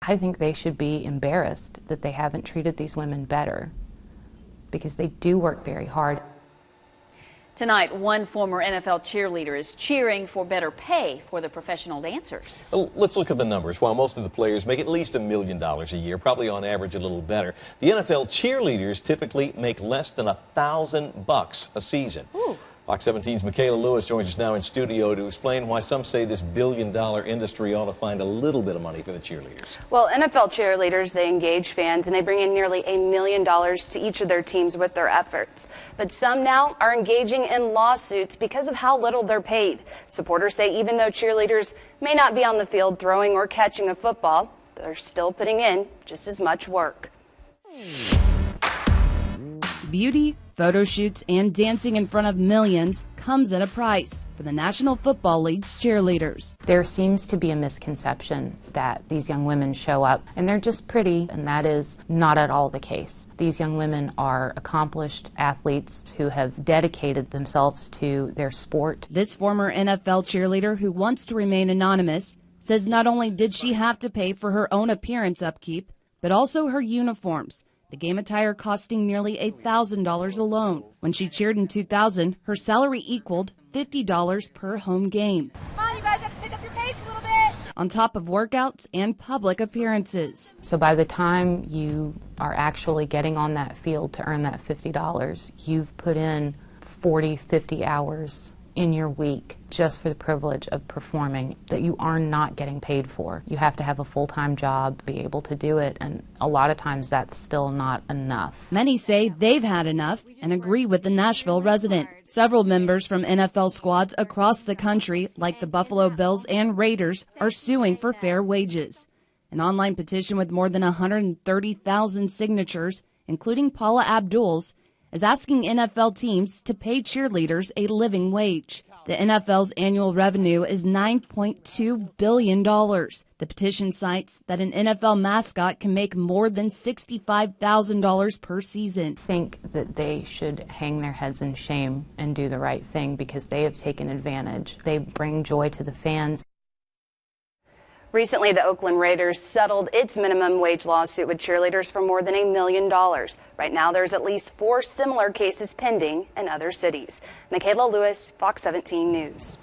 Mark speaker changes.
Speaker 1: I think they should be embarrassed that they haven't treated these women better, because they do work very hard.
Speaker 2: Tonight, one former NFL cheerleader is cheering for better pay for the professional dancers.
Speaker 3: Well, let's look at the numbers. While most of the players make at least $1 million a year, probably on average a little better, the NFL cheerleaders typically make less than $1,000 a season.
Speaker 2: Ooh.
Speaker 3: Fox 17's Michaela Lewis joins us now in studio to explain why some say this billion-dollar industry ought to find a little bit of money for the cheerleaders.
Speaker 4: Well, NFL cheerleaders, they engage fans and they bring in nearly $1 million to each of their teams with their efforts. But some now are engaging in lawsuits because of how little they're paid. Supporters say even though cheerleaders may not be on the field throwing or catching a football, they're still putting in just as much work.
Speaker 5: Beauty, photo shoots, and dancing in front of millions comes at a price for the National Football League's cheerleaders.
Speaker 1: There seems to be a misconception that these young women show up and they're just pretty, and that is not at all the case. These young women are accomplished athletes who have dedicated themselves to their sport.
Speaker 5: This former NFL cheerleader, who wants to remain anonymous, says not only did she have to pay for her own appearance upkeep, but also her uniforms. The game attire costing nearly $1,000 alone. When she cheered in 2000, her salary equaled $50 per home game.
Speaker 6: Come on, you guys have to pick up your pace a little bit.
Speaker 5: On top of workouts and public appearances.
Speaker 1: So by the time you are actually getting on that field to earn that $50, you've put in 40, 50 hours in your week just for the privilege of performing that you are not getting paid for. You have to have a full-time job, be able to do it, and a lot of times that's still not enough.
Speaker 5: Many say they've had enough and agree with the Nashville resident. Several members from NFL squads across the country, like the Buffalo Bills and Raiders, are suing for fair wages. An online petition with more than 130,000 signatures, including Paula Abdul's, is asking NFL teams to pay cheerleaders a living wage. The NFL's annual revenue is $9.2 billion. The petition cites that an NFL mascot can make more than $65,000 per season.
Speaker 1: I think that they should hang their heads in shame and do the right thing, because they have taken advantage. They bring joy to the fans.
Speaker 4: Recently, the Oakland Raiders settled its minimum wage lawsuit with cheerleaders for more than $1 million. Right now, there's at least 4 similar cases pending in other cities. Michaela Lewis, Fox 17 News.